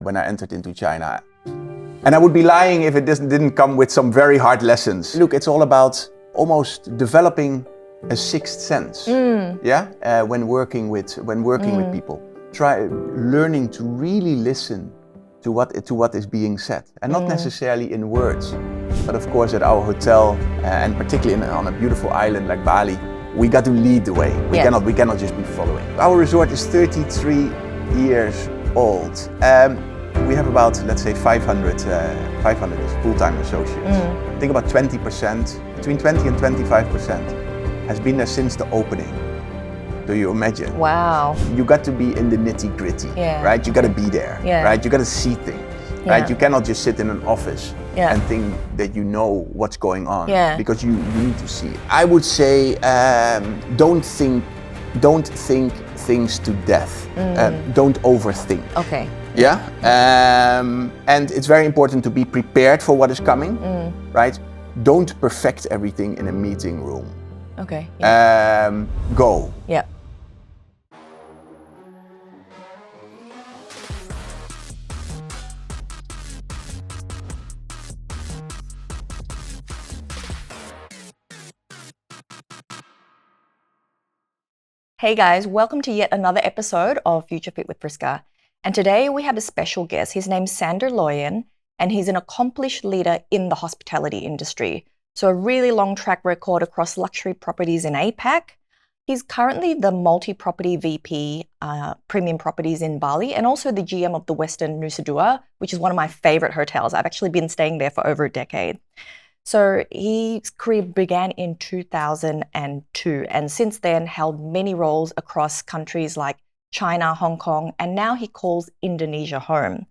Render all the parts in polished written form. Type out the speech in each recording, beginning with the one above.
when I entered into China. And I would be lying if it didn't come with some very hard lessons. Look, it's all about almost developing a sixth sense. When working with people, try learning to really listen to what is being said, and not necessarily in words, but of course at our hotel, and particularly on a beautiful island like Bali, we got to lead the way. We cannot just be following. Our resort is 33 years old. We have about, let's say, 500 full-time associates. I think about 20%, between 20 and 25% has been there since the opening. Do you imagine? Wow. You got to be in the nitty-gritty, right? You got to be there, right? You got to see things, right? You cannot just sit in an office and think that you know what's going on, because you need to see it. I would say, don't think things to death. Don't overthink. Okay. And it's very important to be prepared for what is coming, right? Don't perfect everything in a meeting room. Okay. Go. Yeah. Hey guys, welcome to yet another episode of Future Fit with Friska. And today we have a special guest. His name's Sander Looijen, and he's an accomplished leader in the hospitality industry. So a really long track record across luxury properties in APAC. He's currently the multi-property VP, premium properties in Bali, and also the GM of the Westin Nusa, which is one of my favorite hotels. I've actually been staying there for over a decade. So his career began in 2002, and since then held many roles across countries like China, Hong Kong, and now he calls Indonesia home.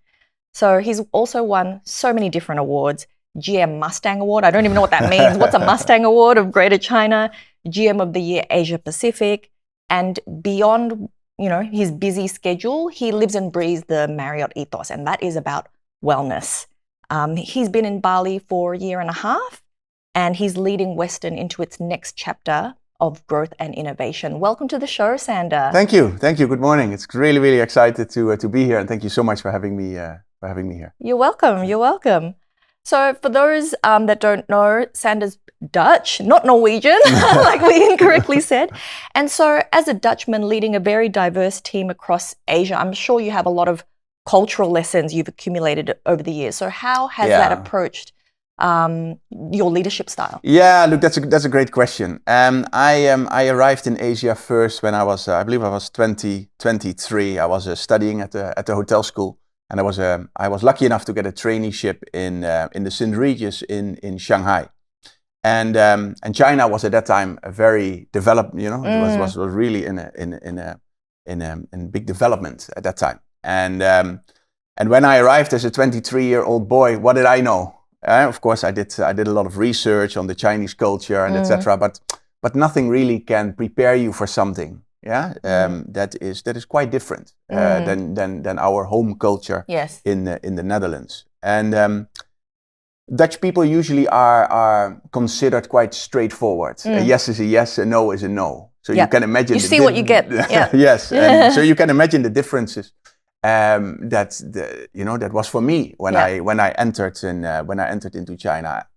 So he's also won so many different awards. GM Mustang Award, I don't even know what that means. What's a Mustang Award of Greater China? GM of the Year Asia Pacific. And beyond, his busy schedule, he lives and breathes the Marriott ethos, and that is about wellness. He's been in Bali for a year and a half, and he's leading Westin into its next chapter of growth and innovation. Welcome to the show, Sander. Thank you. Good morning. It's really, really excited to be here, and thank you so much for having me here. You're welcome. So for those that don't know, Sander's Dutch, not Norwegian, like we incorrectly said. And so as a Dutchman leading a very diverse team across Asia, I'm sure you have a lot of cultural lessons you've accumulated over the years. So how has that approached your leadership style? Yeah, look, that's a great question. I arrived in Asia first when I was, I believe I was 23. I was studying at the hotel school, and I was lucky enough to get a traineeship in the St. Regis in Shanghai, and China was at that time a very developed, it was really in big development at that time. And when I arrived as a 23-year-old boy, what did I know? Of course, I did a lot of research on the Chinese culture and etc. But nothing really can prepare you for something, that is quite different than our home culture in the Netherlands. And Dutch people usually are considered quite straightforward. A yes is a yes, a no is a no. So you can imagine. You see what you get. Yes, and so you can imagine the differences. That was for me when I entered into China,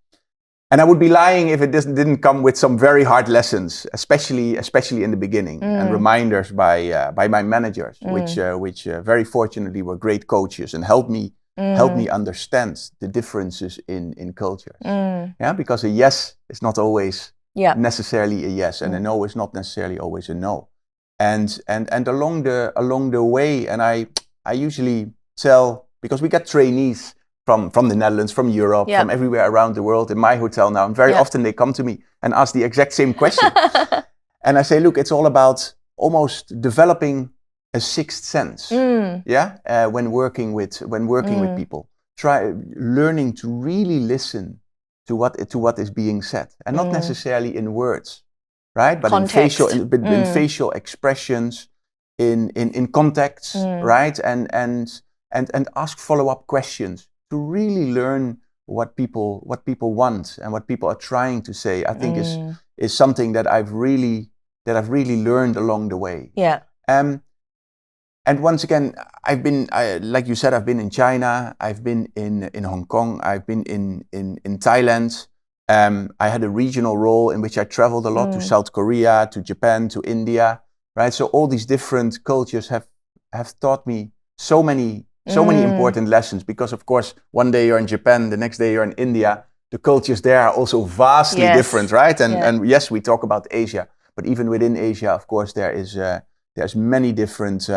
and I would be lying if it didn't come with some very hard lessons, especially in the beginning, and reminders by my managers, which very fortunately were great coaches and helped me understand the differences in cultures. Because a yes is not always necessarily a yes, and a no is not necessarily always a no, and along the way, and I usually tell, because we get trainees from the Netherlands, from Europe, from everywhere around the world in my hotel now, and very often they come to me and ask the exact same question. And I say, look, it's all about almost developing a sixth sense. When working with people, try learning to really listen to what is being said, and not necessarily in words, right? But context. in facial expressions. In context, right, and ask follow-up questions to really learn what people want and what people are trying to say. I think is something that I've really learned along the way. And once again, like you said, I've been in China, I've been in Hong Kong, I've been in Thailand. I had a regional role in which I traveled a lot to South Korea, to Japan, to India, right? So all these different cultures have taught me so many important lessons, because of course, one day you're in Japan, the next day you're in India. The cultures there are also vastly different, right? And yes, we talk about Asia, but even within Asia, of course, there's many different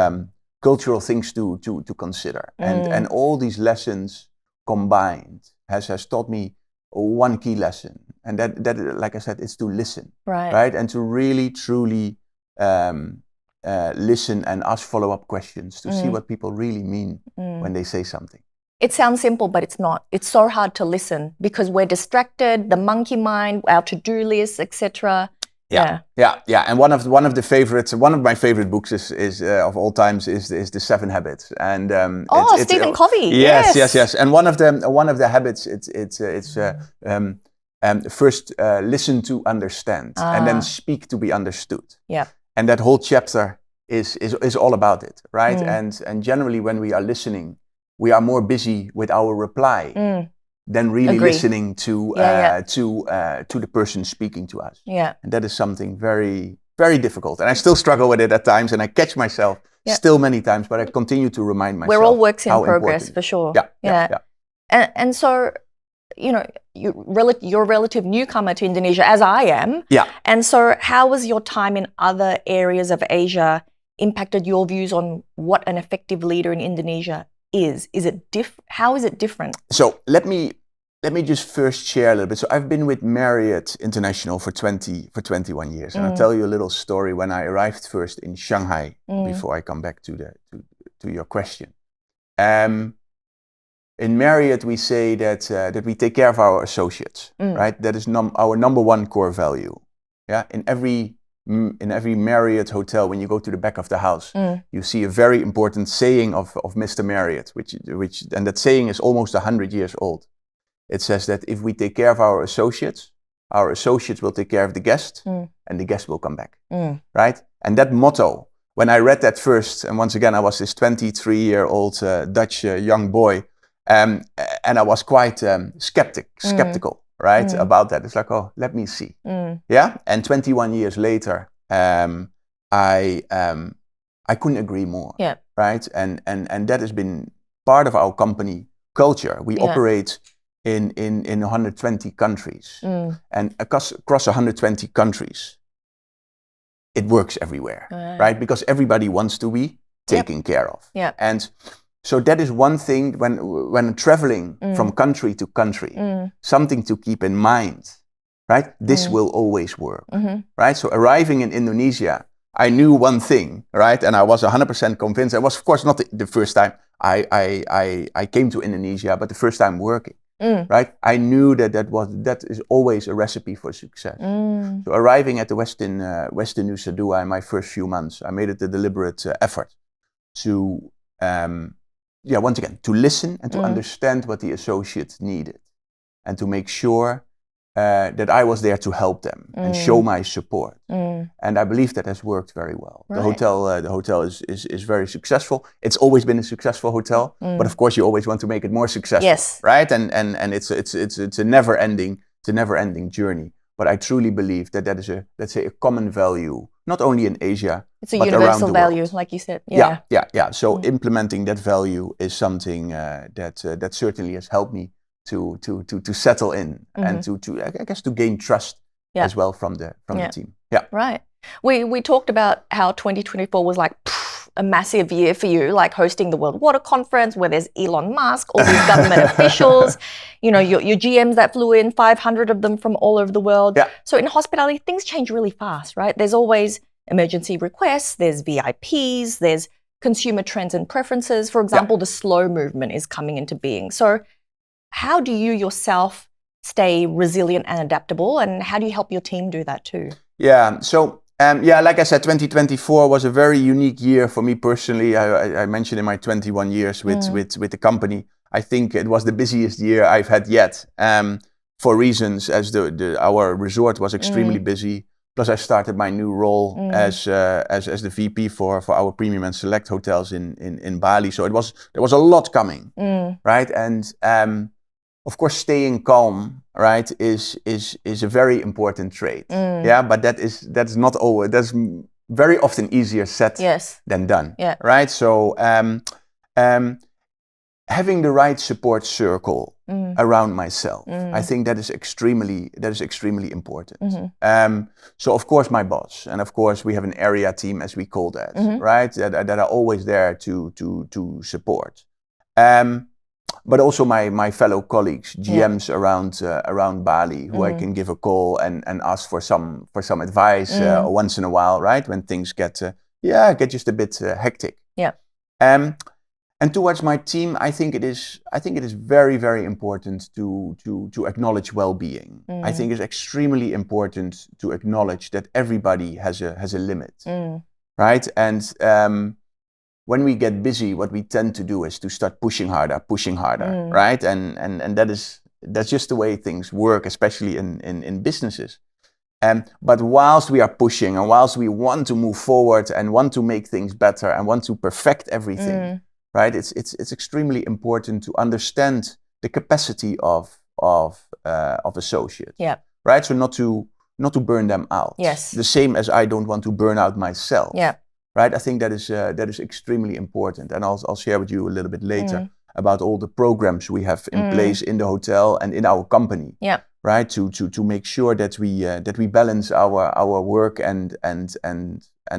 cultural things to consider. And all these lessons combined has taught me one key lesson. And that, like I said, is to listen, right? And to really, truly listen and ask follow-up questions to see what people really mean when they say something. It sounds simple, but it's not. It's so hard to listen because we're distracted, the monkey mind, our to-do list, etc. Yeah. And one of my favorite books is of all times is the 7 Habits. And Stephen Covey. Yes. And one of the habits it's first listen to understand, and then speak to be understood. Yeah. And that whole chapter is all about it, right? And generally when we are listening, we are more busy with our reply than really listening to the person speaking to us. Yeah. And that is something very, very difficult. And I still struggle with it at times, and I catch myself still many times, but I continue to remind myself. We're all works in progress, for sure. Yeah. And so, you're a relative newcomer to Indonesia, as I am. Yeah. And so how was your time in other areas of Asia impacted your views on what an effective leader in Indonesia is? How is it different? So let me just first share a little bit. So I've been with Marriott International for 21 years, and I'll tell you a little story. When I arrived first in Shanghai, before I come back to your question. In Marriott, we say that we take care of our associates, right? That is our number one core value. Yeah, in every Marriott hotel, when you go to the back of the house, you see a very important saying of Mr. Marriott, which and that saying is almost 100 years old. It says that if we take care of our associates will take care of the guest, and the guest will come back, right? And that motto, when I read that first, and once again, I was this 23-year-old Dutch young boy, and I was quite skeptical. Right, about that. It's like, oh, let me see. Yeah, and 21 years later, I couldn't agree more. Yeah. Right, and that has been part of our company culture. We operate in 120 countries, and across 120 countries, it works everywhere, right? Because everybody wants to be taken care of. Yeah. And so that is one thing when traveling from country to country, something to keep in mind, right? This will always work, right? So arriving in Indonesia, I knew one thing, right? And I was 100% convinced. It was, of course, not the first time I came to Indonesia, but the first time working, right? I knew that is always a recipe for success. So arriving at the Westin Nusa Dua in my first few months, I made it a deliberate effort to once again, to listen and to understand what the associates needed, and to make sure that I was there to help them and show my support. And I believe that has worked very well. Right. The hotel is very successful. It's always been a successful hotel, but of course you always want to make it more successful, right? And it's a never-ending journey. But I truly believe that is a common value, not only in Asia, it's a but universal around the value, world. like you said. Yeah. So implementing that value is something that certainly has helped me to settle in and to I guess to gain trust as well from the team. Yeah. Right. We talked about how 2024 was like a massive year for you, like hosting the World Water Conference where there's Elon Musk, all these government officials, your GMs that flew in, 500 of them from all over the world. Yeah. So in hospitality, things change really fast, right? There's always emergency requests, there's VIPs, there's consumer trends and preferences. For example, the slow movement is coming into being. So how do you yourself stay resilient and adaptable, and how do you help your team do that too? Yeah, so like I said, 2024 was a very unique year for me personally. I mentioned in my 21 years with the company, I think it was the busiest year I've had yet, for reasons as our resort was extremely busy. Plus, I started my new role as the VP for our premium and select hotels in Bali. So there was a lot coming, right? And of course, staying calm, right, is a very important trait. Yeah, but that's not always. That's very often easier said than done. Yeah. Right. So having the right support circle around myself, I think that is extremely important. So of course my boss, and of course we have an area team, as we call that, right? That are always there to support. But also my fellow colleagues, GMs around Bali, who I can give a call and ask for some advice once in a while, right? When things get just a bit hectic. Yeah. And towards my team, I think it is very, very important to acknowledge well-being. I think it's extremely important to acknowledge that everybody has a limit, right? And when we get busy, what we tend to do is to start pushing harder, right? And that's just the way things work, especially in businesses. But whilst we are pushing and whilst we want to move forward and want to make things better and want to perfect everything, right? It's extremely important to understand the capacity of associates. Yeah. Right. So not to burn them out. Yes. The same as I don't want to burn out myself. Yeah. Right. I think that is extremely important, and I'll share with you a little bit later about all the programs we have in place in the hotel and in our company. Yeah. Right. To make sure that we balance our work and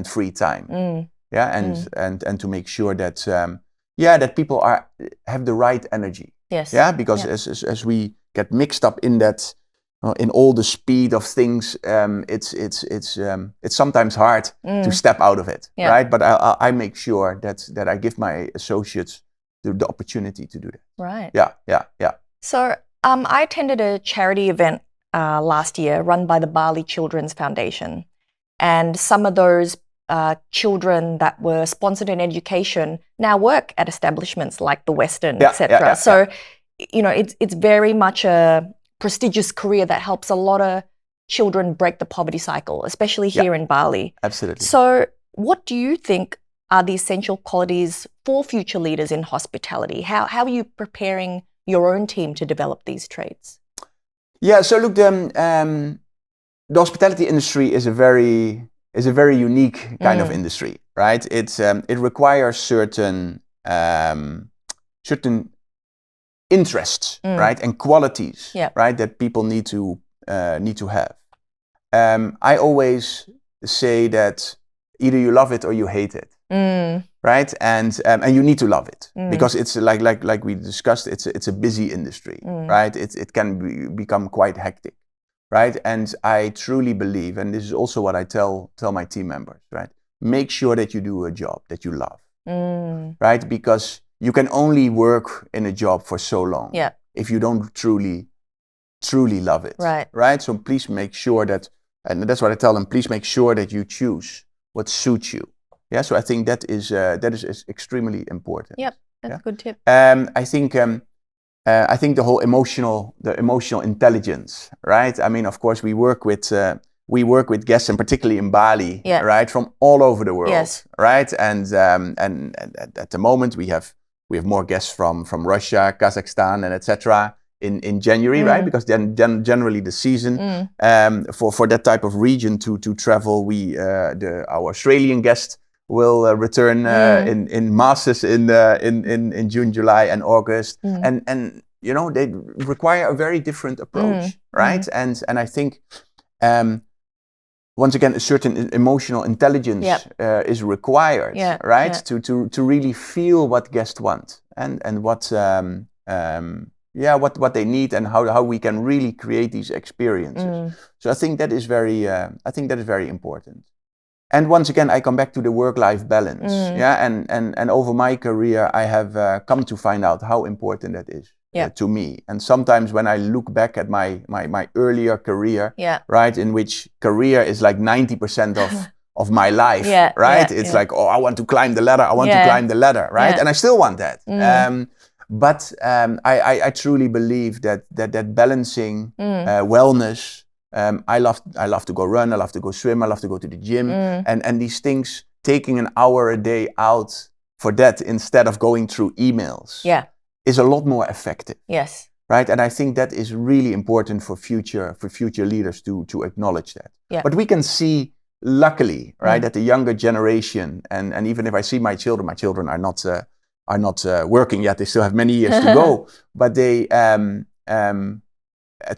free time. Yeah. And to make sure that that people have the right energy. Yes. Yeah, because as we get mixed up in that, in all the speed of things, it's sometimes hard to step out of it, right? But I make sure that I give my associates the opportunity to do that. Right. Yeah. So I attended a charity event last year run by the Bali Children's Foundation, and some of those children that were sponsored in education now work at establishments like the Westin, etc. So, it's very much a prestigious career that helps a lot of children break the poverty cycle, especially here in Bali. Absolutely. So, what do you think are the essential qualities for future leaders in hospitality? How are you preparing your own team to develop these traits? Yeah. So look, the hospitality industry is a very unique kind of industry, right? It requires certain interests, right, and qualities, right, that people need to have. I always say that either you love it or you hate it, right? And you need to love it because it's like we discussed. It's a busy industry, right? It can become quite hectic. Right, and I truly believe, and this is also what I tell my team members, right? Make sure that you do a job that you love, right? Because you can only work in a job for so long if you don't truly love it, right? So please make sure that, and that's what I tell them. Please make sure that you choose what suits you. Yeah, so I think that is extremely important. Yep, that's a good tip. I think the whole emotional intelligence, right? I mean, of course, we work with guests, and particularly in Bali, right, from all over the world, right? And at the moment, we have more guests from Russia, Kazakhstan, and etc. in January, right? Because then generally the season for that type of region to travel, our Australian guests will return in masses in June, July, and August, and they require a very different approach, right? And I think once again a certain emotional intelligence is required, right? To really feel what guests want and what they need and how we can really create these experiences. So I think that is very important. And once again, I come back to the work-life balance. And over my career, I have come to find out how important that is to me. And sometimes when I look back at my earlier career, right, in which career is like 90% of my life, right? It's like, I want to climb the ladder. I want to climb the ladder, right? And I still want that. But I truly believe that balancing wellness, I love to go run. I love to go swim. I love to go to the gym. And these things, taking an hour a day out for that instead of going through emails, is a lot more effective. Yes. Right, and I think that is really important for future leaders to acknowledge that. Yeah. But we can see, luckily, right, that the younger generation, and even if I see my children are not working yet. They still have many years to go. But they at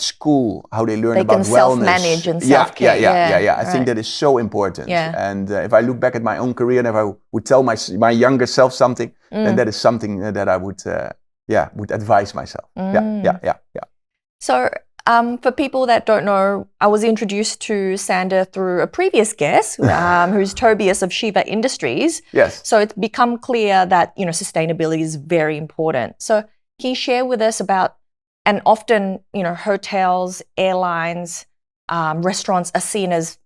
school, how they learn about wellness. They can self-manage and self-care. Yeah. I think that is so important. Yeah. And if I look back at my own career, and if I would tell my younger self something, then that is something that I would advise myself. Yeah. So, for people that don't know, I was introduced to Sander through a previous guest, who's Tobias of Shiva Industries. Yes. So it's become clear that, sustainability is very important. So can you share with us about, and often, hotels, airlines, restaurants are seen as,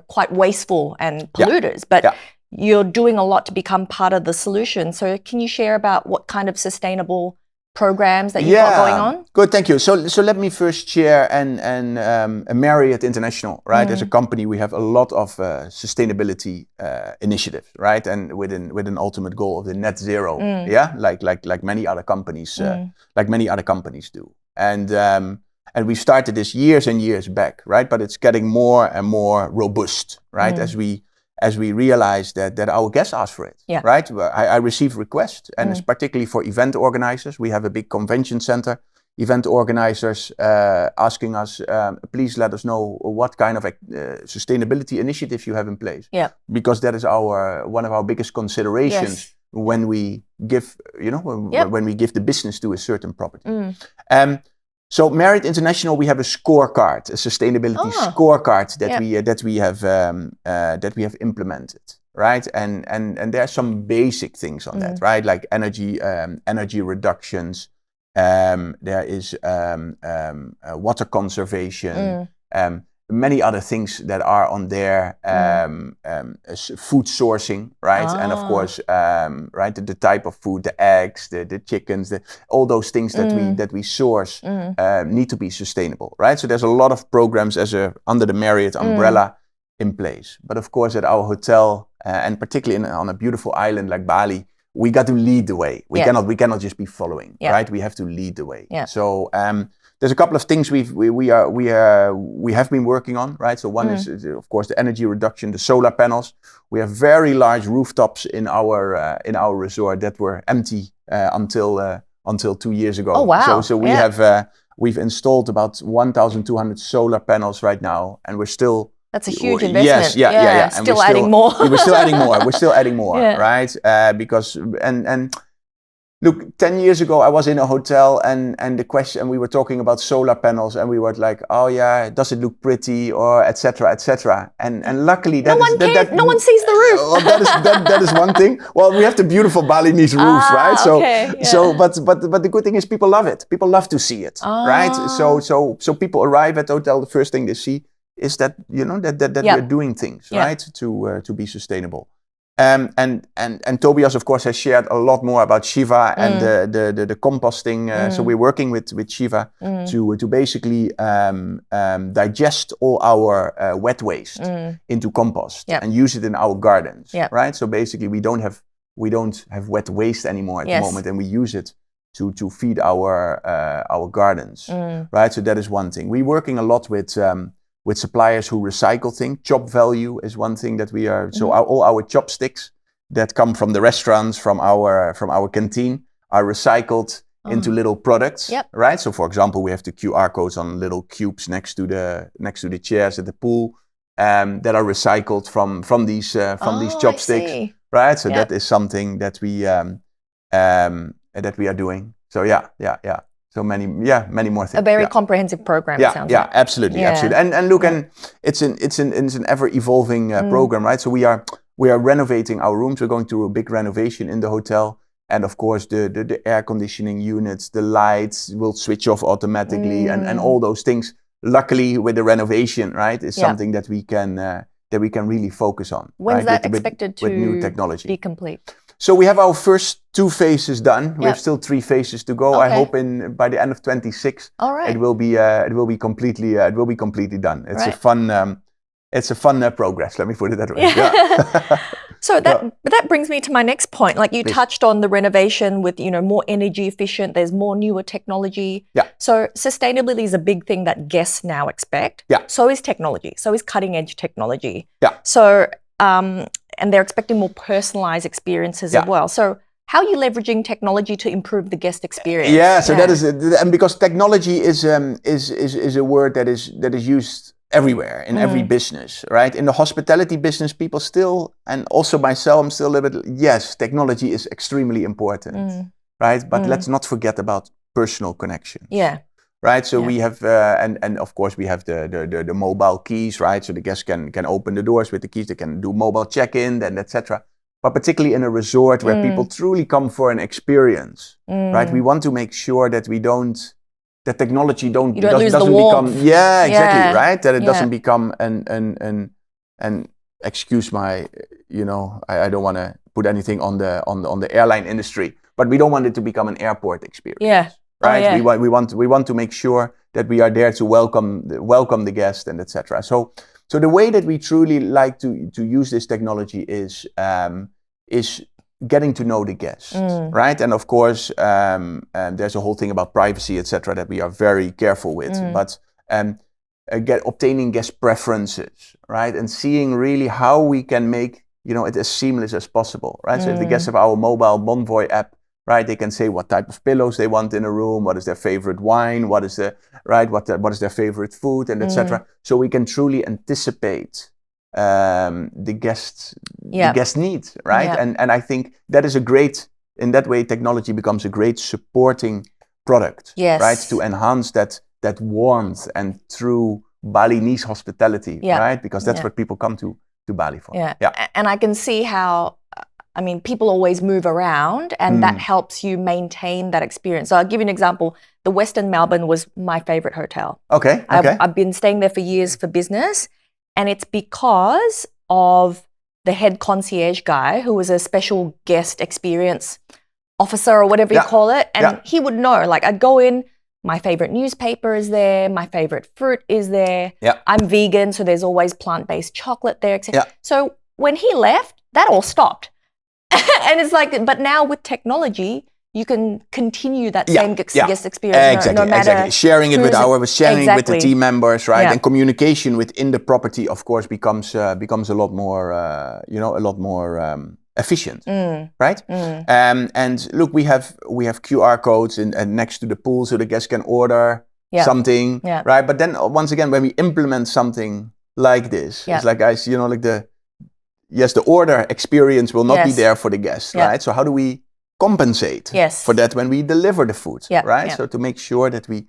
quite wasteful and polluters, but you're doing a lot to become part of the solution. So can you share about what kind of sustainable programs that you've got going on? Good, thank you. So let me first share and Marriott International, right? As a company, we have a lot of sustainability initiatives, right? And with an ultimate goal of the net zero, like many other companies, do. And we started this years and years back, right? But it's getting more and more robust, right? As we realize that our guests ask for it, right? I receive requests, and it's particularly for event organizers. We have a big convention center, event organizers asking us, please let us know what kind of sustainability initiatives you have in place. Yeah. Because that is one of our biggest considerations when we give, when we give the business to a certain property. So Marriott International, we have a scorecard, a sustainability scorecard that we have implemented, right? And there are some basic things on that, right? Like energy reductions. There is water conservation. Many other things that are on there, food sourcing, right? And of course, right, the type of food, the eggs, the chickens, all those things that we source need to be sustainable, right? So there's a lot of programs under the Marriott umbrella in place. But of course, at our hotel, and particularly on a beautiful island like Bali, we got to lead the way. We cannot just be following, right? We have to lead the way. So there's a couple of things we have been working on, right? So one is of course the energy reduction, the solar panels. We have very large rooftops in our resort that were empty until 2 years ago. Oh wow! So we've installed about 1,200 solar panels right now, and we're still. That's a huge investment. Yes, And still adding more. We're still adding more, right? Because look, 10 years ago I was in a hotel and we were talking about solar panels, and we were like, oh yeah, does it look pretty, or etc. And luckily no one sees the roof. That is one thing. Well, we have the beautiful Balinese roofs, right? So but the good thing is people love it. People love to see it, right? So people arrive at the hotel, the first thing they see is that we're doing things right to be sustainable, and Tobias of course has shared a lot more about Shiva and the composting. So we're working with Shiva to basically digest all our wet waste into compost and use it in our gardens, right? So basically we don't have wet waste anymore at the moment, and we use it to feed our gardens, right? So that is one thing. We're working a lot with suppliers who recycle things. Chop value is one thing that we are. So all our chopsticks that come from the restaurants, from our canteen, are recycled into little products, right? So for example, we have the QR codes on little cubes next to the chairs at the pool, that are recycled from these chopsticks, right? So that is something that we are doing. So yeah. So many more things. A very comprehensive program. Yeah, sounds like. Absolutely. And look, and it's an ever evolving program, right? So we are renovating our rooms. We're going through a big renovation in the hotel, and of course the air conditioning units, the lights will switch off automatically, and all those things. Luckily, with the renovation, right, is something that we can really focus on. When's that expected with new technology? Be complete? So we have our first 2 phases done. We Yep. have still 3 phases to go. I Okay. hope by the end of 26, All right. it will be completely done. It's Right. a fun progress. Let me put it that way. Yeah. Yeah. So that brings me to my next point. Like you Please. touched on the renovation with, more energy efficient, there's more newer technology. Yeah. So sustainability is a big thing that guests now expect. Yeah. So is technology. So is cutting edge technology. Yeah. So, and they're expecting more personalized experiences as Yeah. well. So how are you leveraging technology to improve the guest experience? Yeah, so that is and because technology is a word that is used everywhere in every business, right? In the hospitality business, people still, and also myself, I'm still a little bit, yes, technology is extremely important, right? But let's not forget about personal connections. Yeah. Right, so we have, and of course we have the mobile keys, right? So the guests can open the doors with the keys. They can do mobile check-in, and etc. But particularly in a resort where people truly come for an experience, right? We want to make sure that that technology doesn't lose the become, warmth. exactly, Yeah. right? That it Yeah. doesn't become an excuse my, I don't want to put anything on the airline industry, but we don't want it to become an airport experience. Yeah. Right, Oh, yeah. we want to make sure that we are there to welcome the guest and etc. So the way that we truly like to use this technology is getting to know the guest, right? And of course, there's a whole thing about privacy, etc. that we are very careful with. But obtaining guest preferences, right, and seeing really how we can make it as seamless as possible, right? So if the guests have our mobile Bonvoy app, right, they can say what type of pillows they want in a room, what is their favorite wine, what is their favorite food, and etc. So we can truly anticipate the guest needs, right? Yep. And I think that is in that way, technology becomes a great supporting product, Yes. right? To enhance that warmth and true Balinese hospitality, right? Because that's what people come to Bali for. Yeah. And I can see how, people always move around and that helps you maintain that experience. So I'll give you an example. The Westin Melbourne was my favorite hotel. Okay. I've been staying there for years for business, and it's because of the head concierge guy who was a special guest experience officer or whatever you call it. And he would know, like I'd go in, my favorite newspaper is there, my favorite fruit is there. I'm vegan, so there's always plant-based chocolate there, etc. So when he left, that all stopped. And it's like, but now with technology, you can continue that same guest experience. No matter exactly. Sharing it with with the team members, right? And communication within the property, of course, becomes a lot more, efficient, right? And look, we have QR codes and next to the pool, so the guests can order something, right? But then once again, when we implement something like this, it's like, guys, the order experience will not be there for the guest, right? So how do we compensate for that when we deliver the food, right? So to make sure that we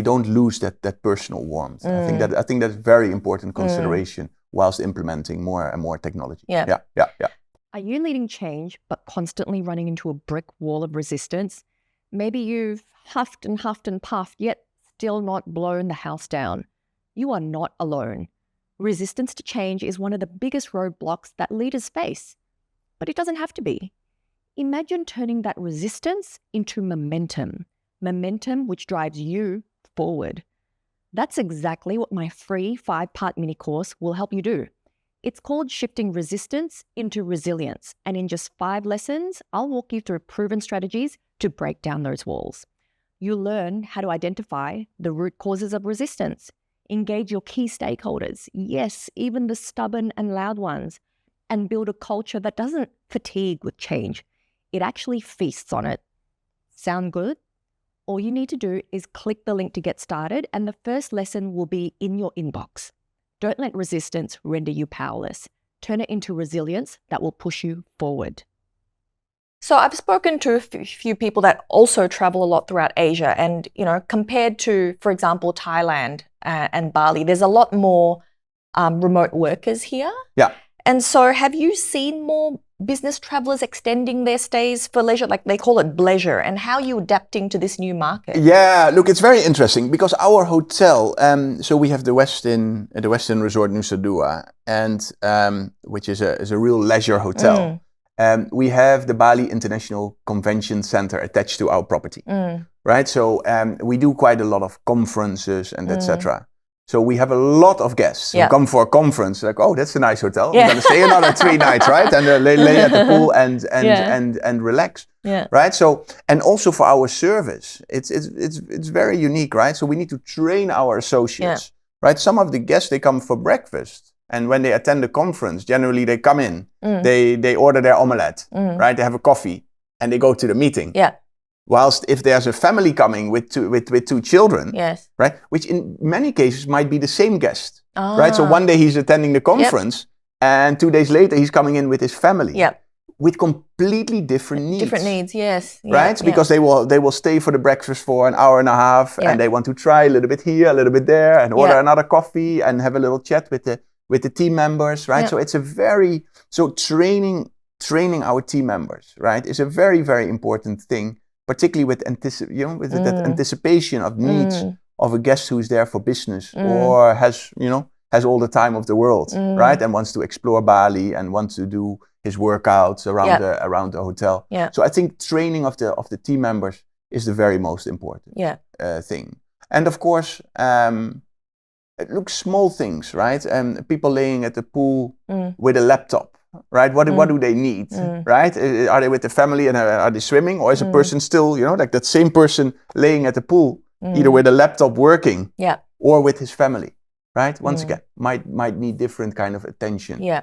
don't lose that personal warmth. I think that's very important consideration whilst implementing more and more technology. Yeah. Are you leading change but constantly running into a brick wall of resistance? Maybe you've huffed and puffed, yet still not blown the house down. You are not alone. Resistance to change is one of the biggest roadblocks that leaders face. But it doesn't have to be. Imagine turning that resistance into momentum which drives you forward. That's exactly what my free 5-part mini course will help you do. It's called Shifting Resistance into Resilience, and in just 5 lessons, I'll walk you through proven strategies to break down those walls. You'll learn how to identify the root causes of resistance, engage your key stakeholders, yes, even the stubborn and loud ones, and build a culture that doesn't fatigue with change. It actually feasts on it. Sound good? All you need to do is click the link to get started, and the first lesson will be in your inbox. Don't let resistance render you powerless. Turn it into resilience that will push you forward. So I've spoken to a few people that also travel a lot throughout Asia, and compared to, for example, Thailand and Bali, there's a lot more remote workers here. Yeah. And so have you seen more business travelers extending their stays for leisure, like they call it bleisure, and how are you adapting to this new market? Yeah, look, it's very interesting because our hotel, so we have the Westin Resort Nusa, and which is a real leisure hotel. we have the Bali International Convention Center attached to our property, right? So we do quite a lot of conferences and etc. So we have a lot of guests who come for a conference, like, oh, that's a nice hotel. We're going to stay another 3 nights, right? And lay at the pool and relax, right? So, and also for our service, it's very unique, right? So we need to train our associates, right? Some of the guests, they come for breakfast. And when they attend the conference, generally they come in, they order their omelette, right? They have a coffee and they go to the meeting. Yeah. Whilst if there's a family coming with two children, right, which in many cases might be the same guest, right? So one day he's attending the conference, and 2 days later he's coming in with his family, with completely different needs. Different needs, yes. Right, because they will stay for the breakfast for an hour and a half, and they want to try a little bit here, a little bit there, and order another coffee and have a little chat with the team members, right? So it's training our team members, right, is a very, very important thing. Particularly with that anticipation of needs of a guest who's there for business or has all the time of the world, right? And wants to explore Bali and wants to do his workouts around the hotel. Yeah. So I think training of the team members is the very most important thing. And of course, look, small things, right? People laying at the pool with a laptop. Right? What do they need? Right? Are they with the family and are they swimming? Or is a person still, like that same person laying at the pool, either with a laptop working or with his family? Right? Once again, might need different kind of attention. Yeah.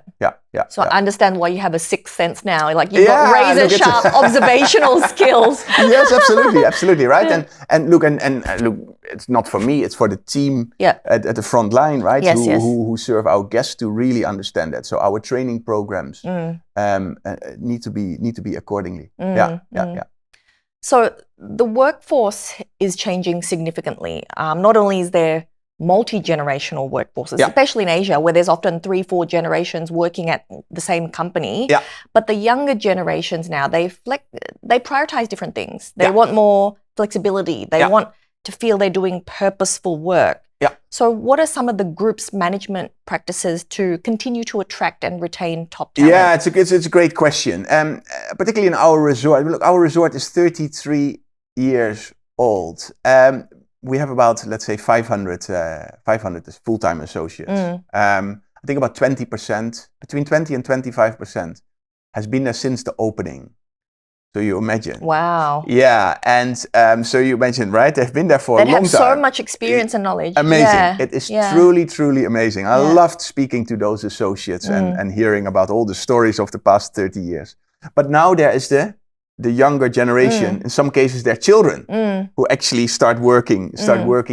So I understand why you have a sixth sense now. Like you've got razor sharp observational skills. Yes, absolutely, right? And look, it's not for me; it's for the team at the front line, right? Yes, who serve our guests to really understand that. So our training programs need to be accordingly. Yeah. So the workforce is changing significantly. Not only is there multi-generational workforces, especially in Asia, where there's often 3-4 generations working at the same company. Yeah. But the younger generations now, they prioritize different things. They want more flexibility. They want to feel they're doing purposeful work. Yeah. So what are some of the group's management practices to continue to attract and retain top talent? Yeah, it's a great question. Particularly in our resort. Look, our resort is 33 years old. We have about, let's say, 500 full-time associates. I think about 20%, between 20 and 25% has been there since the opening. So you imagine. Wow. Yeah, and so you mentioned, right? They've been there for a long time. They have so much experience and knowledge. Amazing. Yeah. It is truly, truly amazing. I loved speaking to those associates and hearing about all the stories of the past 30 years. But now there is the younger generation, in some cases their children, who actually start working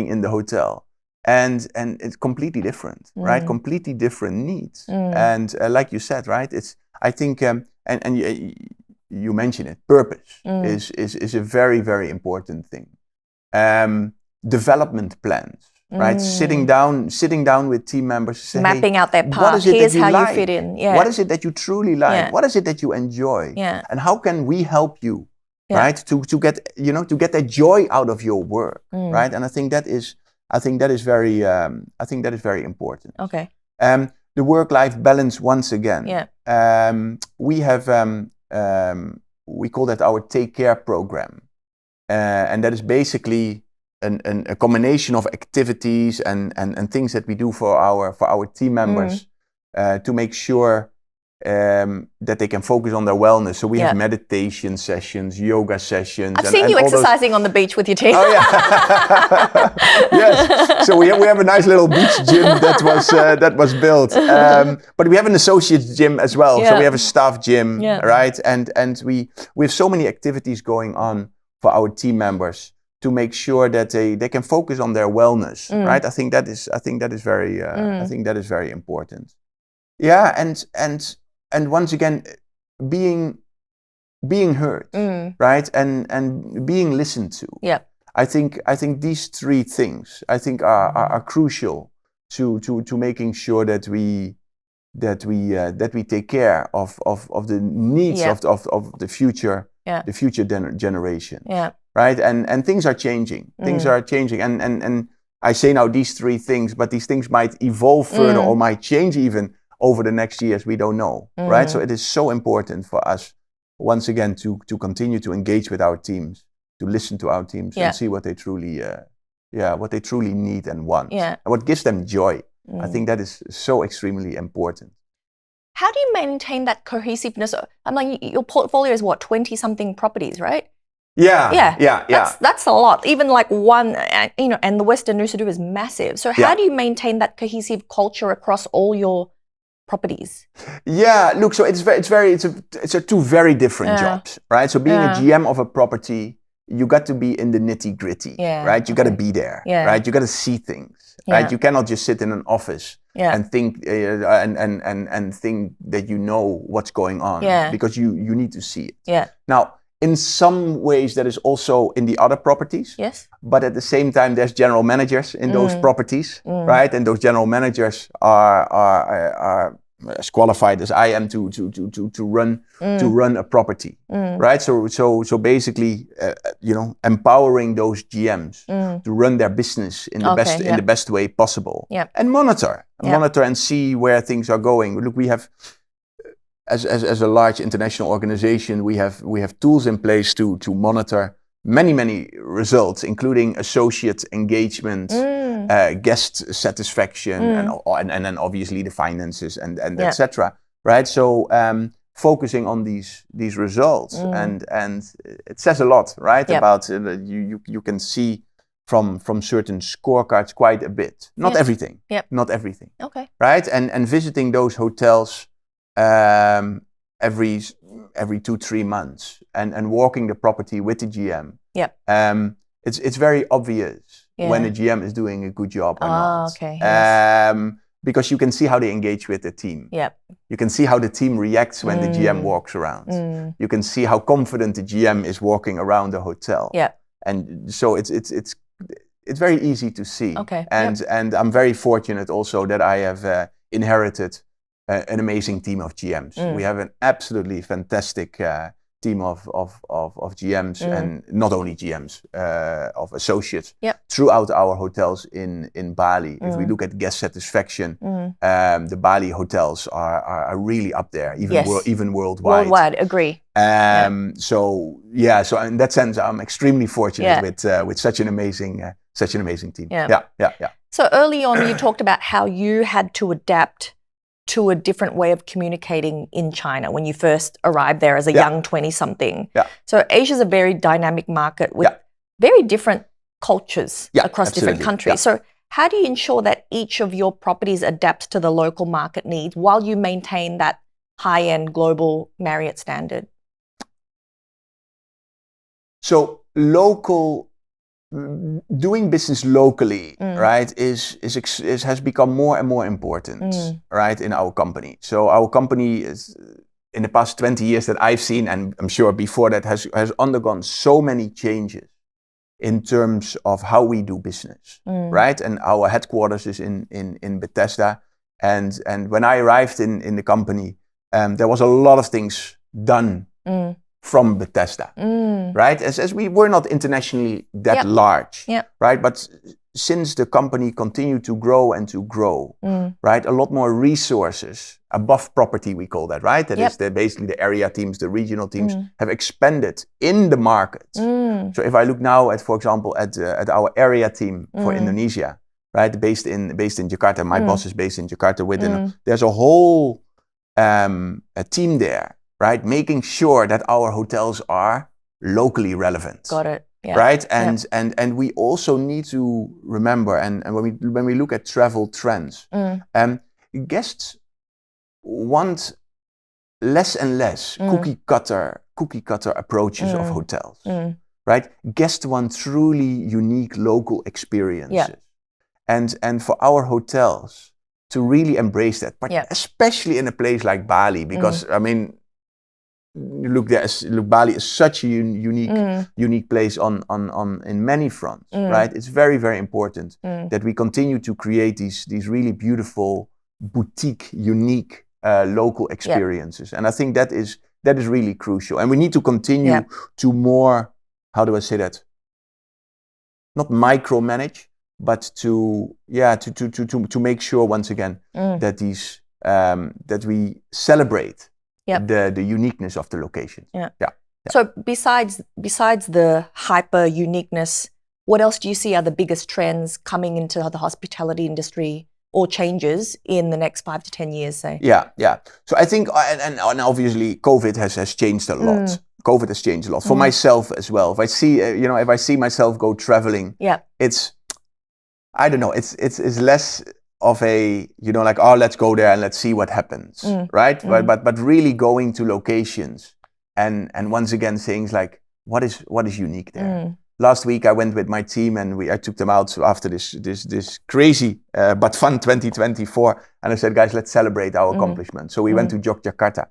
in the hotel. And it's completely different, right? Completely different needs. And like you said, right? I think, and you mentioned it, purpose is a very, very important thing. Development plans, right? Sitting down with team members, mapping out their path. Here's how you fit in. Yeah. What is it that you truly like? Yeah. What is it that you enjoy? Yeah. And how can we help you, right? To get that joy out of your work, right? And I think that is very important. Okay. The work-life balance once again. Yeah. We have we call that our Take Care program, and that is basically a combination of activities and things that we do for our team members to make sure that they can focus on their wellness. So we have meditation sessions, yoga sessions. I've seen you exercising on the beach with your team. Oh yeah, yes. So we have a nice little beach gym that was built, but we have an associates gym as well. So we have a staff gym, right? And we have so many activities going on for our team members to make sure that they can focus on their wellness, right? I think that is very important. Yeah, and once again, being heard, right, and being listened to. Yeah, I think these three things are crucial to making sure that we take care of the needs of the future generation. Yeah. Right, and things are changing. Things are changing, and I say now these three things, but these things might evolve further or might change even over the next years, we don't know, right? So it is so important for us, once again, to continue to engage with our teams, to listen to our teams and see what they truly need and want, and what gives them joy. I think that is so extremely important. How do you maintain that cohesiveness? I mean, your portfolio is what, 20-something properties, right? Yeah. That's a lot. Even like one, and the Westin Nusa is massive. So how do you maintain that cohesive culture across all your properties? Yeah, look, so it's two very different jobs, right? So being a GM of a property, you got to be in the nitty gritty, right? You got to be there, right? You got to see things, right? You cannot just sit in an office and think and think that you know what's going on, because you need to see it. Yeah. Now, in some ways, that is also in the other properties. Yes. But at the same time, there's general managers in those properties, right? And those general managers are as qualified as I am to run a property, right? So basically, empowering those GMs to run their business in the best way possible, and monitor and see where things are going. Look, we have. As a large international organization, we have tools in place to monitor many results, including associate engagement, guest satisfaction, and then obviously the finances and etc. Right? So focusing on these results, and it says a lot, right? About you can see from certain scorecards quite a bit. Not everything. Not everything. Okay. Right? And visiting those hotels every 2-3 months and walking the property with the GM. It's very obvious when a GM is doing a good job or not. Okay. Yes. Because you can see how they engage with the team. You can see how the team reacts when the GM walks around. You can see how confident the GM is walking around the hotel. And so it's very easy to see. Okay. And I'm very fortunate also that I have inherited an amazing team of GMs. We have an absolutely fantastic team of GMs, and not only GMs, of associates throughout our hotels in Bali. If we look at guest satisfaction, the Bali hotels are really up there, even worldwide. Worldwide, agree. So in that sense, I'm extremely fortunate with such an amazing team. So early on, you talked about how you had to adapt to a different way of communicating in China when you first arrived there as a young 20-something. So Asia's a very dynamic market with very different cultures across different countries. So how do you ensure that each of your properties adapts to the local market needs while you maintain that high-end global Marriott standard? So doing business locally, right, has become more and more important, right, in our company. So our company is, in the past 20 years that I've seen, and I'm sure before that, has undergone so many changes in terms of how we do business, right? And our headquarters is in Bethesda, and when I arrived in the company, there was a lot of things done from Bethesda, right? As we were not internationally that large, right? But since the company continued to grow, right? A lot more resources above property, we call that, right? That is basically the area teams, the regional teams have expanded in the market. So if I look now at, for example, at our area team for Indonesia, right? Based in Jakarta, my boss is based in Jakarta with them. There's a whole a team there, right? Making sure that our hotels are locally relevant. Got it. Right? And we also need to remember, and when we look at travel trends, guests want less and less cookie cutter approaches of hotels. Right? Guests want truly unique local experiences. And for our hotels to really embrace that, but especially in a place like Bali, because I mean, look, Bali is such a unique place in many fronts, right? It's very, very important that we continue to create these really beautiful boutique, unique local experiences, and I think that is really crucial. And we need to continue to more, how do I say that? Not micromanage, but to make sure once again that these that we celebrate Yep. the uniqueness of the location. Yeah. Yeah. So besides the hyper uniqueness, what else do you see are the biggest trends coming into the hospitality industry or changes in the next 5 to 10 years, say? Yeah. So I think, and obviously, COVID has changed a lot. COVID has changed a lot for myself as well. If I see, if I see myself go traveling, it's, I don't know, it's less of a, like, oh, let's go there and let's see what happens, right? But really going to locations and once again things like, what is unique there? Last week I went with my team and I took them out after this crazy but fun 2024, and I said, guys, let's celebrate our accomplishments. So we went to Yogyakarta,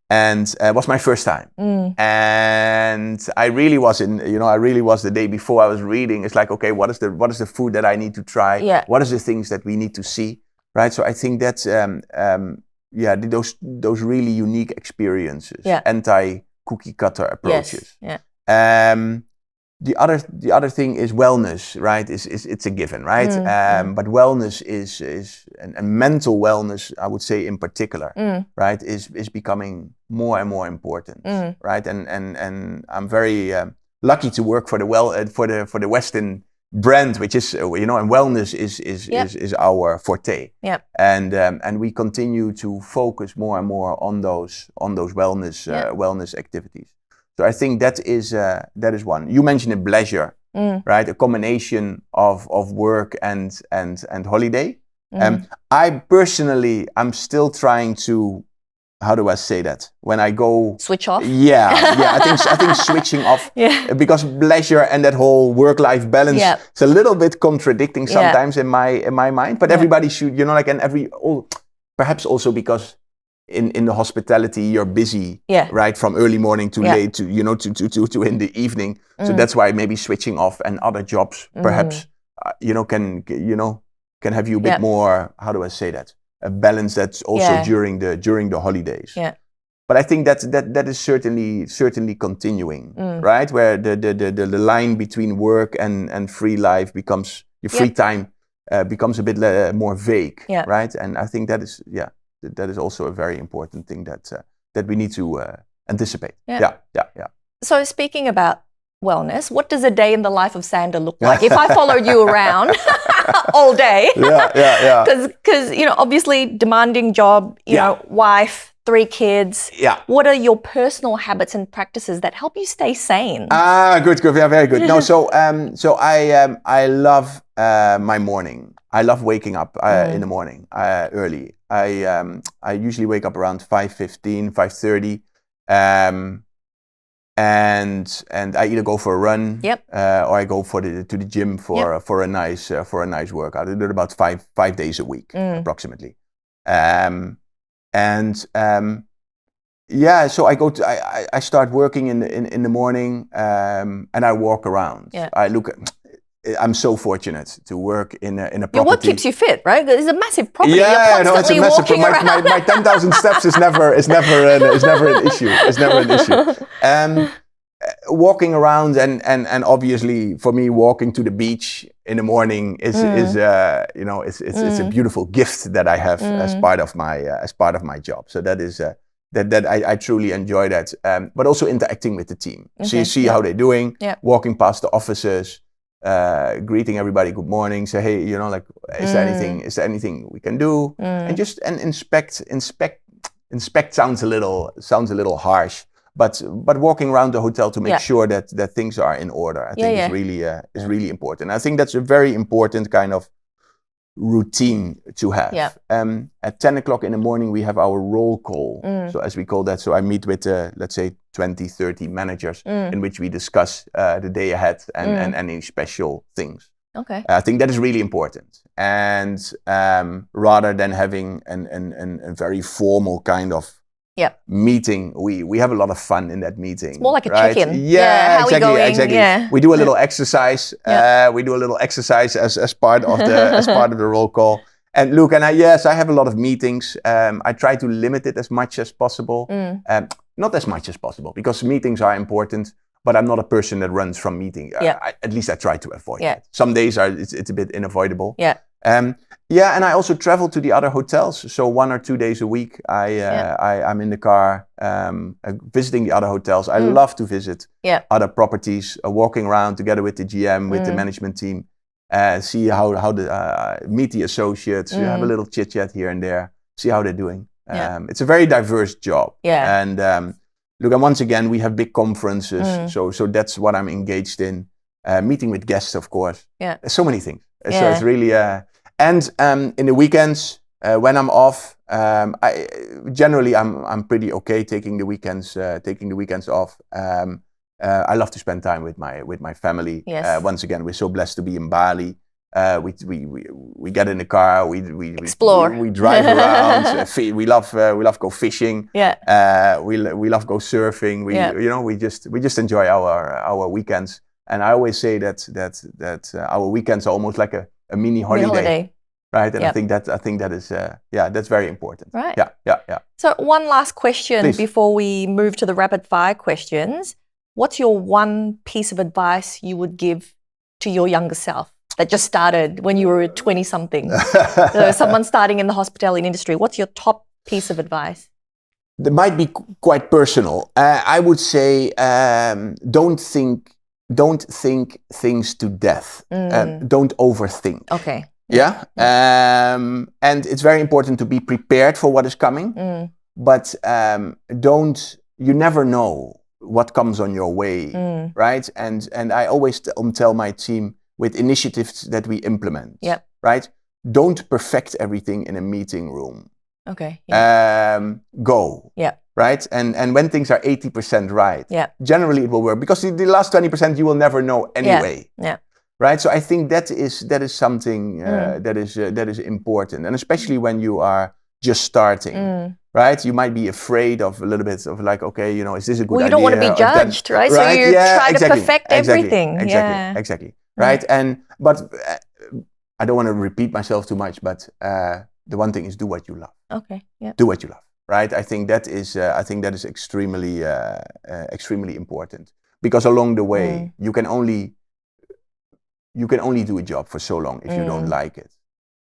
and it was my first time. And I really was the day before I was reading. It's like, okay, what is the food that I need to try? Yeah. What is the things that we need to see, right? So I think that's those really unique experiences, anti-cookie cutter approaches. Yes. Yeah. The other thing is wellness, right? It's a given, right? But wellness is and mental wellness, I would say in particular, right, is becoming more and more important, right? And I'm very lucky to work for the Westin brand, which is and wellness is our forte. Yeah. And we continue to focus more and more on those wellness activities. So I think that is one. You mentioned it, leisure, right? A combination of work and holiday. I personally, I'm still trying to, how do I say that? When I go switch off. Yeah. I think switching off. Yeah. Because leisure and that whole work-life balance, it's a little bit contradicting sometimes in my mind. But everybody should, perhaps also because in the hospitality, you're busy, right, from early morning to late to to in the evening. So that's why maybe switching off and other jobs perhaps can have you a bit more, how do I say that, a balance that's also during the holidays. Yeah. But I think that is certainly continuing, right, where the line between work and free life becomes your free time becomes a bit more vague, right? And I think that is also a very important thing that we need to anticipate. Yeah. So speaking about wellness, what does a day in the life of Sander look like? If I followed you around all day, because obviously demanding job, wife, 3 kids. Yeah. What are your personal habits and practices that help you stay sane? Good. Yeah, very good. No, so I love my morning. I love waking up in the morning early. I usually wake up around 5:15, 5:30, and I either go for a run, or I go to the gym for a nice workout. I do it about five days a week approximately, So I start working in the morning, and I walk around. Yeah. I'm so fortunate to work in a property. What keeps you fit, right? It's a massive property. Yeah, it's a massive. My 10,000 steps is never an issue. It's never an issue. Walking around and obviously for me, walking to the beach in the morning is it's a beautiful gift that I have as part of my job. So that is that I truly enjoy that. But also interacting with the team. Okay. So you see how they're doing. Yeah. Walking past the offices. Greeting everybody, good morning, say, hey, is there anything we can do? And inspect sounds a little harsh, but walking around the hotel to make sure that things are in order, I think is really important. I think that's a very important kind of routine to have. Yeah. At 10 o'clock in the morning, we have our roll call. So as we call that, so I meet with, let's say, 20, 30 managers in which we discuss the day ahead and any special things. Okay. I think that is really important. And rather than having a very formal kind of meeting, we have a lot of fun in that meeting. It's more like a check-in. Yeah, exactly. Yeah. We do a little exercise. We do a little exercise as part of the roll call. And look, I have a lot of meetings. I try to limit it as much as possible. Not as much as possible, because meetings are important, but I'm not a person that runs from meeting. At least I try to avoid it. Some days it's a bit unavoidable. Yeah. Yeah, and I also travel to the other hotels. So 1 or 2 days a week, I'm in the car visiting the other hotels. I love to visit other properties, walking around together with the GM, with the management team, see how the meet the associates, have a little chit chat here and there, see how they're doing. It's a very diverse job. And look, and once again, we have big conferences, so that's what I'm engaged in. Meeting with guests, of course. There's so many things. So it's really and in the weekends when I'm off, I'm pretty okay taking the weekends off. I love to spend time with my family. Once again, we're so blessed to be in Bali. We get in the car, we explore, we drive around. We love go fishing. We love go surfing. We just enjoy our weekends. And I always say that our weekends are almost like a mini holiday, right? And I think that is that's very important. Right. Yeah. So one last question before we move to the rapid fire questions. What's your one piece of advice you would give to your younger self that just started when you were 20-something? Someone starting in the hospitality industry. What's your top piece of advice? That might be quite personal. I would say don't think things to death. Don't overthink. Okay. Yeah. And it's very important to be prepared for what is coming. But you never know what comes on your way, right? And I always tell my team with initiatives that we implement, right? Don't perfect everything in a meeting room. Okay. Go. Right? And when things are 80% right, generally it will work, because the last 20% you will never know anyway. Right? So I think that is something that is important, and especially when you are just starting. Right? You might be afraid of a little bit of like, okay, is this a good idea? Well, you don't want to be judged, right? So you try to perfect everything. Exactly. Right? But I don't want to repeat myself too much, but the one thing is do what you love. Okay. Yeah. Do what you love. Right? I think that is extremely important, because along the way you can only do a job for so long if you don't like it.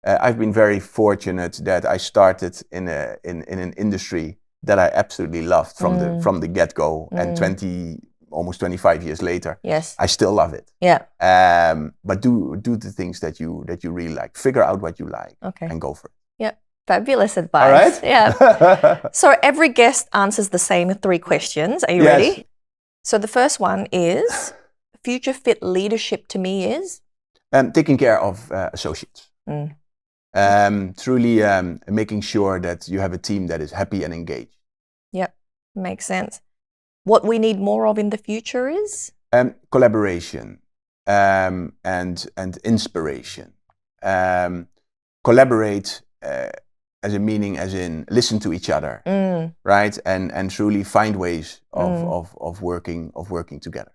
I've been very fortunate that I started in an industry that I absolutely loved from the get-go, and almost 25 years later, I still love it. But do the things that you really like. Figure out what you like and go for it. Fabulous advice. All right? Yeah. So every guest answers the same 3 questions. Are you ready? So the first one is, future fit leadership to me is? Taking care of associates. Truly making sure that you have a team that is happy and engaged. Yep, makes sense. What we need more of in the future is? Collaboration and inspiration. Collaborate as in listen to each other, right? And truly find ways of working together.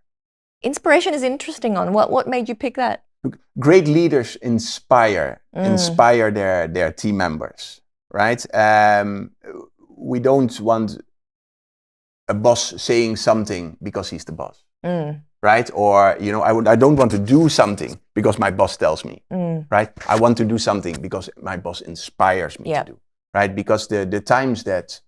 Inspiration is interesting. What made you pick that? Look, great leaders inspire their team members, right? We don't want a boss saying something because he's the boss, right? Or I don't want to do something because my boss tells me, right? I want to do something because my boss inspires me to do, right? Because the times that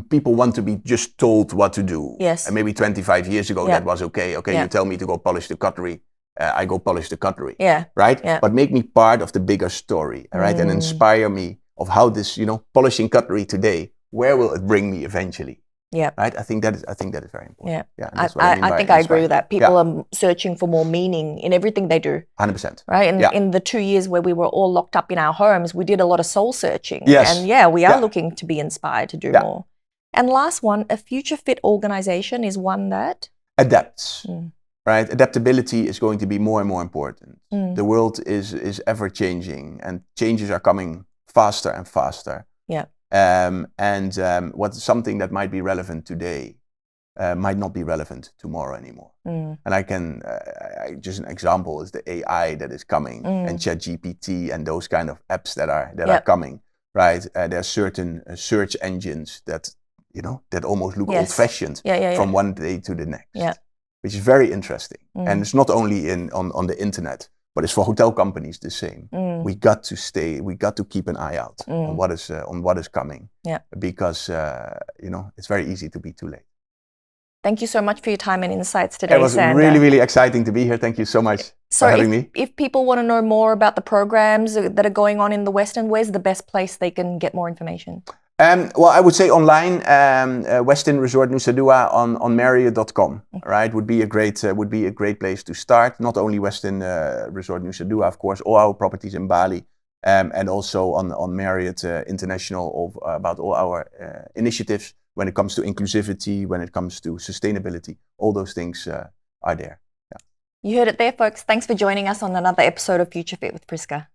people want to be just told what to do. Yes. And maybe 25 years ago that was okay. Okay, you tell me to go polish the cutlery, I go polish the cutlery. Right? But make me part of the bigger story, right? And inspire me of how this, polishing cutlery today, where will it bring me eventually? Right? I think that is very important. I think I agree with that. People are searching for more meaning in everything they do. 100%. Right? And in the 2 years where we were all locked up in our homes, we did a lot of soul searching. Yes. And we are looking to be inspired to do more. And last one, a future fit organization is one that adapts. Right? Adaptability is going to be more and more important. The world is ever changing, and changes are coming faster and faster. What's something that might be relevant today might not be relevant tomorrow anymore. And just an example is the AI that is coming, and ChatGPT and those kind of apps that are coming. Right? There are certain search engines that almost look old-fashioned from one day to the next. which is very interesting. And it's not only on the internet, but it's for hotel companies the same. We got to keep an eye out on what is coming. Yeah. Because it's very easy to be too late. Thank you so much for your time and insights today, It was Sander. really, really exciting to be here. Thank you so much for having me. If people want to know more about the programs that are going on in the Westin, where's the best place they can get more information? Well, I would say online, Westin Resort Nusa Dua on Marriott.com. Right, would be a great place to start. Not only Westin Resort Nusa Dua, of course, all our properties in Bali, and also on Marriott International about all our initiatives when it comes to inclusivity, when it comes to sustainability. All those things are there. Yeah. You heard it there, folks. Thanks for joining us on another episode of Future Fit with Friska.